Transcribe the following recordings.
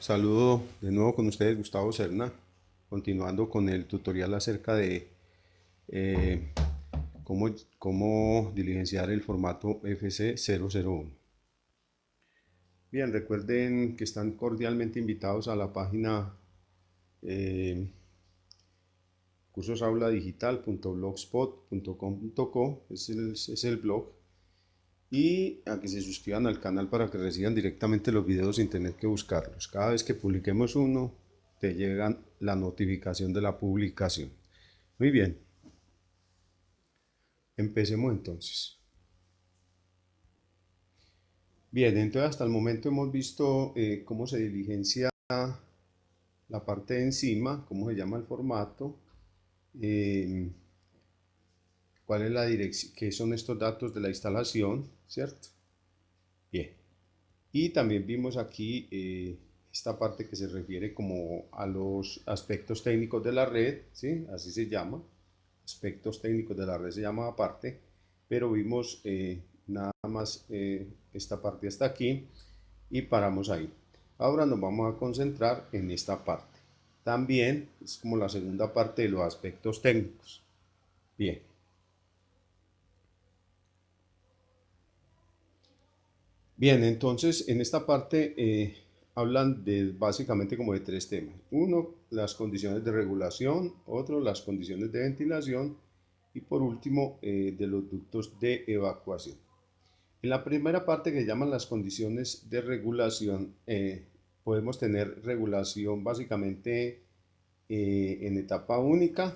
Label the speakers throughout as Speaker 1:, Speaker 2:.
Speaker 1: Saludo de nuevo con ustedes, Gustavo Serna, continuando con el tutorial acerca de eh, cómo diligenciar el formato FC001. Bien, recuerden que están cordialmente invitados a la página eh, cursosAulaDigital.blogspot.com.co, es el blog, y a que se suscriban al canal para que reciban directamente los videos sin tener que buscarlos. Cada vez que publiquemos uno, te llega la notificación de la publicación. Muy bien, empecemos entonces. Bien, entonces hasta el momento hemos visto cómo se diligencia la parte de encima, cómo se llama el formato, eh, cuál es la dirección, qué son estos datos de la instalación, ¿cierto? Bien. Y también vimos aquí esta parte que se refiere como a los aspectos técnicos de la red, ¿sí? Así se llama, aspectos técnicos de la red se llama aparte, pero vimos nada más esta parte hasta aquí y paramos ahí. Ahora nos vamos a concentrar en esta parte. También es como la segunda parte de los aspectos técnicos. Bien. Bien, entonces en esta parte hablan de básicamente como de tres temas. Uno, las condiciones de regulación, otro, las condiciones de ventilación y por último, de los ductos de evacuación. En la primera parte que llaman las condiciones de regulación, podemos tener regulación básicamente en etapa única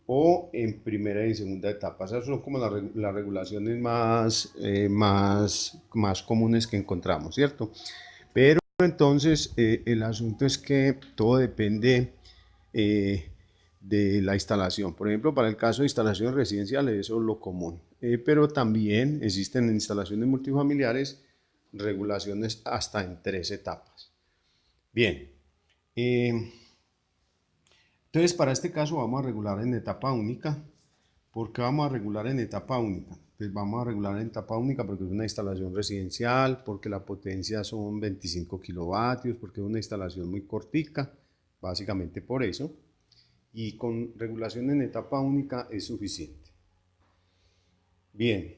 Speaker 1: o en primera y segunda etapa. Esas son como las regulaciones más comunes que encontramos, ¿cierto? Pero entonces el asunto es que todo depende eh, de la instalación. Por ejemplo, para el caso de instalaciones residenciales, eso es lo común. Pero también existen en instalaciones multifamiliares regulaciones hasta en 3 etapas. Bien, eh, entonces para este caso vamos a regular en etapa única. ¿Por qué vamos a regular en etapa única? Pues vamos a regular en etapa única porque es una instalación residencial, porque la potencia son 25 kilovatios, porque es una instalación muy cortica, básicamente por eso. Y con regulación en etapa única es suficiente. Bien,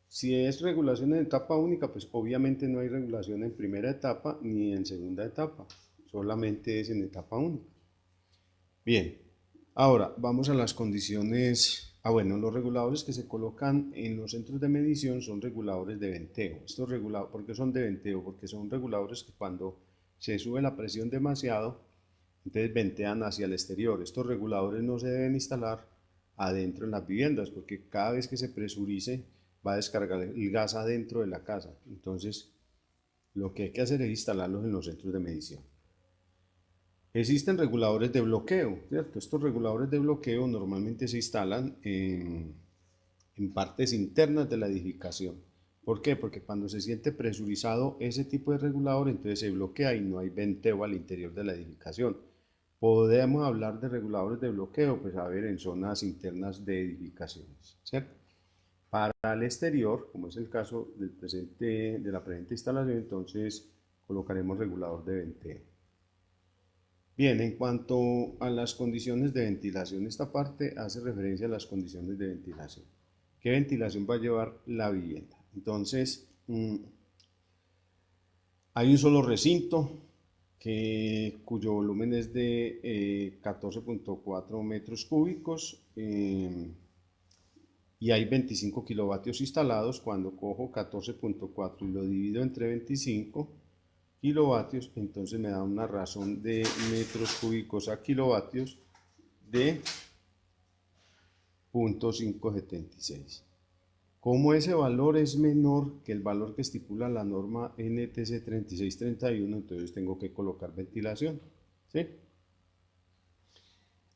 Speaker 1: si es regulación en etapa única, pues obviamente no hay regulación en primera etapa ni en segunda etapa, solamente es en etapa única. Bien, ahora vamos a las condiciones. Bueno, los reguladores que se colocan en los centros de medición son reguladores de venteo. Estos reguladores, ¿por qué son de venteo? Porque son reguladores que cuando se sube la presión demasiado, entonces ventean hacia el exterior. Estos reguladores no se deben instalar adentro en las viviendas porque cada vez que se presurice va a descargar el gas adentro de la casa. Entonces, lo que hay que hacer es instalarlos en los centros de medición. Existen reguladores de bloqueo, ¿cierto? Estos reguladores de bloqueo normalmente se instalan en partes internas de la edificación. ¿Por qué? Porque cuando se siente presurizado ese tipo de regulador, entonces se bloquea y no hay venteo al interior de la edificación. Podemos hablar de reguladores de bloqueo, pues a ver, en zonas internas de edificaciones, ¿cierto? Para el exterior, como es el caso de la presente instalación, entonces colocaremos regulador de venteo. Bien, en cuanto a las condiciones de ventilación, esta parte hace referencia a las condiciones de ventilación. ¿Qué ventilación va a llevar la vivienda? Entonces, hay un solo recinto cuyo volumen es de 14.4 metros cúbicos y hay 25 kilovatios instalados. Cuando cojo 14.4 y lo divido entre 25 kilovatios, entonces me da una razón de metros cúbicos a kilovatios de 0.576. Como ese valor es menor que el valor que estipula la norma NTC 3631, entonces tengo que colocar ventilación, ¿sí?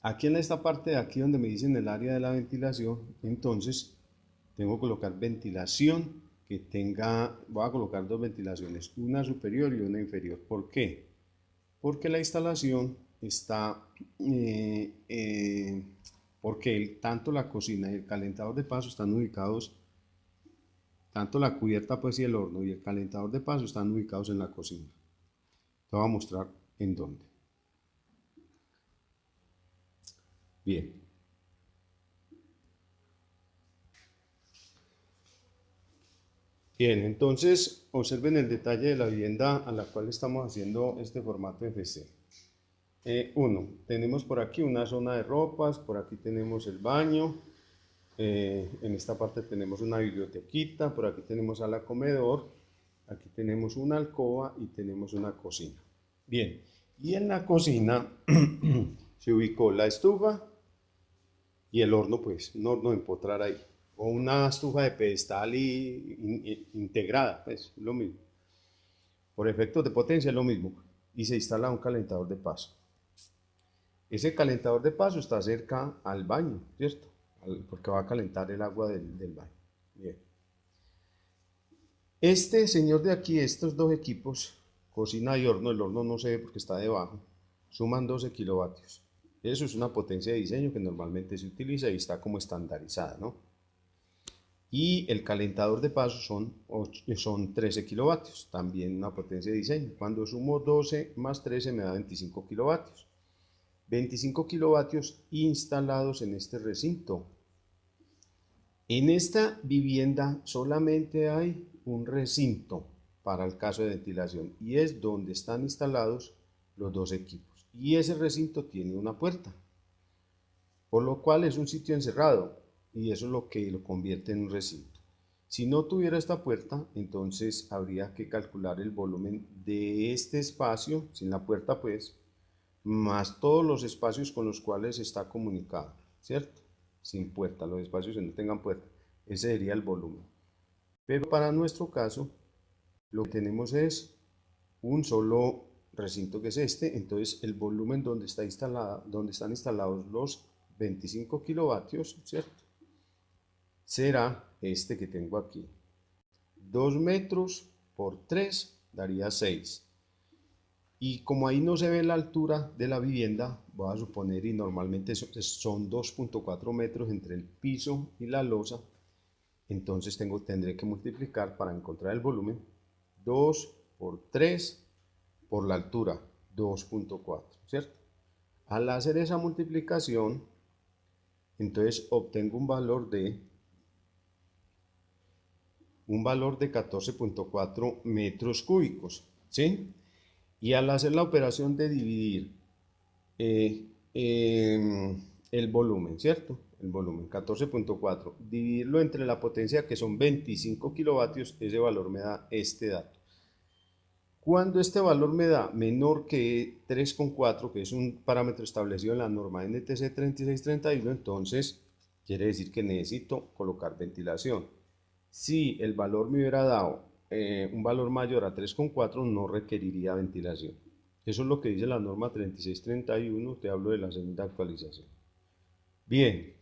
Speaker 1: Aquí en esta parte de aquí donde me dicen el área de la ventilación, entonces tengo que colocar ventilación que tenga, voy a colocar dos ventilaciones, una superior y una inferior. ¿Por qué? Porque la instalación está, porque tanto la cocina y el calentador de paso están ubicados tanto la cubierta pues y el horno y el calentador de paso están ubicados en la cocina. Te voy a mostrar en dónde. Bien. Bien, entonces observen el detalle de la vivienda a la cual estamos haciendo este formato FC. Uno, tenemos por aquí una zona de ropas, por aquí tenemos el baño, en esta parte tenemos una bibliotequita, por aquí tenemos sala comedor, aquí tenemos una alcoba y tenemos una cocina. Bien, y en la cocina se ubicó la estufa y el horno, pues, un horno de empotrar ahí, o una estufa de pedestal integrada, pues, lo mismo. Por efectos de potencia es lo mismo. Y se instala un calentador de paso. Ese calentador de paso está cerca al baño, ¿cierto? Porque va a calentar el agua del baño. Bien. Este señor de aquí, estos dos equipos, cocina y horno, el horno no se ve porque está debajo, suman 12 kilovatios. Eso es una potencia de diseño que normalmente se utiliza y está como estandarizada, ¿no? Y el calentador de paso son 13 kilovatios, también una potencia de diseño. Cuando sumo 12 más 13 me da 25 kilovatios. 25 kilovatios instalados en este recinto. En esta vivienda solamente hay un recinto para el caso de ventilación y es donde están instalados los dos equipos. Y ese recinto tiene una puerta, por lo cual es un sitio encerrado y eso es lo que lo convierte en un recinto. Si no tuviera esta puerta, entonces habría que calcular el volumen de este espacio, sin la puerta pues, más todos los espacios con los cuales está comunicado, ¿cierto? Sin puerta, los espacios que no tengan puerta. Ese sería el volumen. Pero para nuestro caso, lo que tenemos es un solo recinto que es este, entonces el volumen donde están instalados los 25 kilovatios, ¿cierto? Será este que tengo aquí. 2 metros por 3 daría 6. Y como ahí no se ve la altura de la vivienda, voy a suponer, y normalmente son 2.4 metros entre el piso y la losa, entonces tendré que multiplicar para encontrar el volumen 2 por 3 por la altura, 2.4, ¿cierto? Al hacer esa multiplicación, entonces obtengo un valor de 14.4 metros cúbicos, ¿sí? Y al hacer la operación de dividir el volumen, ¿cierto? El volumen, 14.4, dividirlo entre la potencia que son 25 kilovatios, ese valor me da este dato. Cuando este valor me da menor que 3,4, que es un parámetro establecido en la norma NTC 3631, entonces quiere decir que necesito colocar ventilación. Si el valor me hubiera dado un valor mayor a 3,4, no requeriría ventilación. Eso es lo que dice la norma 3631, te hablo de la segunda actualización. Bien,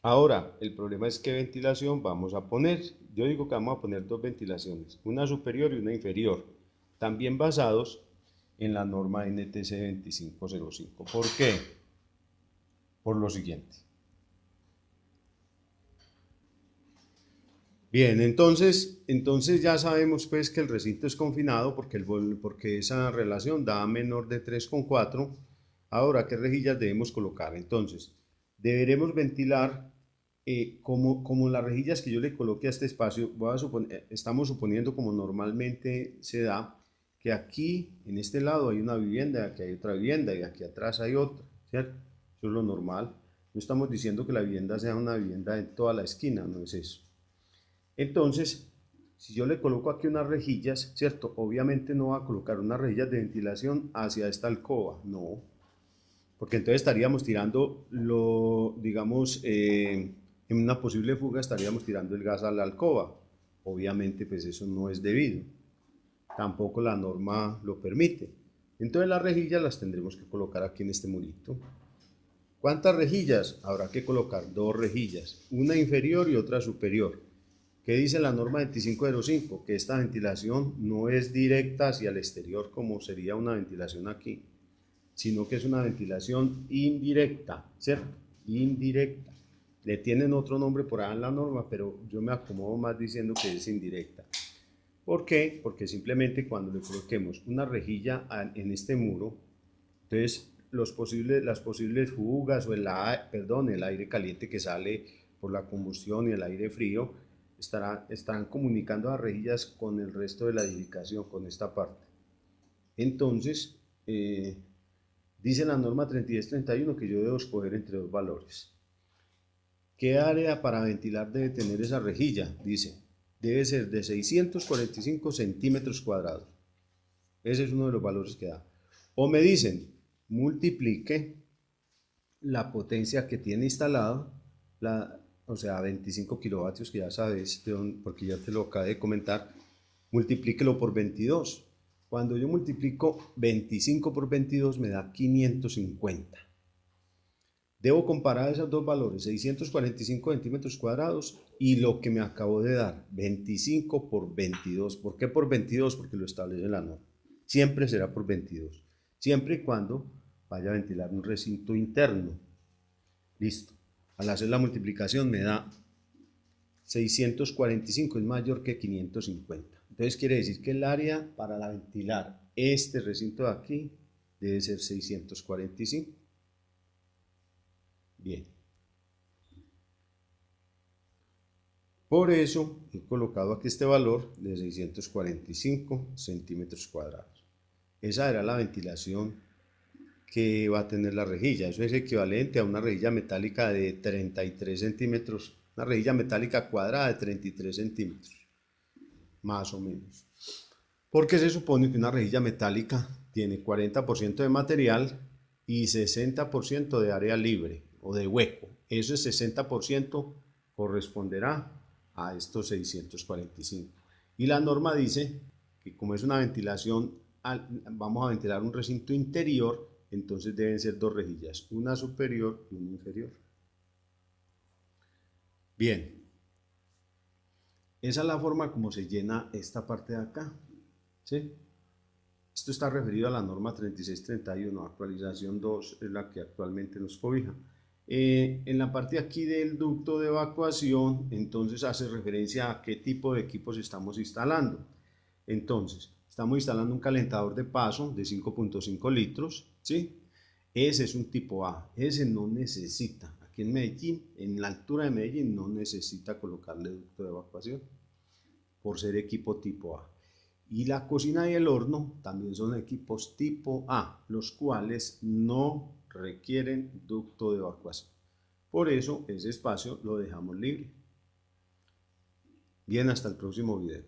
Speaker 1: ahora el problema es qué ventilación vamos a poner. Yo digo que vamos a poner dos ventilaciones, una superior y una inferior, también basados en la norma NTC 2505. ¿Por qué? Por lo siguiente. Bien, entonces ya sabemos pues que el recinto es confinado porque esa relación da menor de 3,4. Ahora, ¿qué rejillas debemos colocar? Entonces, deberemos ventilar como las rejillas que yo le coloque a este espacio. Estamos suponiendo, como normalmente se da, que aquí en este lado hay una vivienda, aquí hay otra vivienda y aquí atrás hay otra, ¿cierto? Eso es lo normal. No estamos diciendo que la vivienda sea una vivienda en toda la esquina, no es eso. Entonces, si yo le coloco aquí unas rejillas, ¿cierto? Obviamente no va a colocar unas rejillas de ventilación hacia esta alcoba, no. Porque entonces estaríamos tirando, digamos, en una posible fuga estaríamos tirando el gas a la alcoba. Obviamente, pues eso no es debido. Tampoco la norma lo permite. Entonces las rejillas las tendremos que colocar aquí en este murito. ¿Cuántas rejillas? Habrá que colocar dos rejillas, una inferior y otra superior. ¿Qué dice la norma 2505? Que esta ventilación no es directa hacia el exterior como sería una ventilación aquí, sino que es una ventilación indirecta, ¿cierto? Indirecta. Le tienen otro nombre por ahí en la norma, pero yo me acomodo más diciendo que es indirecta. ¿Por qué? Porque simplemente cuando le coloquemos una rejilla en este muro, entonces las posibles fugas o el aire caliente que sale por la combustión y el aire frío estarán comunicando las rejillas con el resto de la edificación, con esta parte. Entonces, dice la norma 3231 que yo debo escoger entre dos valores. ¿Qué área para ventilar debe tener esa rejilla? Dice, debe ser de 645 centímetros cuadrados. Ese es uno de los valores que da. O me dicen, multiplique la potencia que tiene instalado, o sea, 25 kilovatios, que ya sabes, porque ya te lo acabé de comentar, multiplíquelo por 22. Cuando yo multiplico 25 por 22 me da 550. Debo comparar esos dos valores, 645 centímetros cuadrados y lo que me acabo de dar, 25 por 22. ¿Por qué por 22? Porque lo establece la norma. Siempre será por 22, siempre y cuando vaya a ventilar un recinto interno. Listo. Al hacer la multiplicación me da 645, es mayor que 550. Entonces quiere decir que el área para ventilar este recinto de aquí debe ser 645. Bien. Por eso he colocado aquí este valor de 645 centímetros cuadrados. Esa era la ventilación que va a tener la rejilla. Eso es equivalente a una rejilla metálica de 33 centímetros, una rejilla metálica cuadrada de 33 centímetros, más o menos. Porque se supone que una rejilla metálica tiene 40% de material y 60% de área libre o de hueco. Ese 60% corresponderá a estos 645. Y la norma dice que como es una ventilación, vamos a ventilar un recinto interior, entonces deben ser dos rejillas, una superior y una inferior. Bien, esa es la forma como se llena esta parte de acá, ¿sí? Esto está referido a la norma 3631, actualización 2 es la que actualmente nos cobija. En la parte aquí del ducto de evacuación, entonces hace referencia a qué tipo de equipos estamos instalando. Entonces, estamos instalando un calentador de paso de 5.5 litros, ¿sí? Ese es un tipo A, ese no necesita, aquí en Medellín, en la altura de Medellín, no necesita colocarle ducto de evacuación, por ser equipo tipo A. Y la cocina y el horno también son equipos tipo A, los cuales no requieren ducto de evacuación. Por eso ese espacio lo dejamos libre. Bien, hasta el próximo video.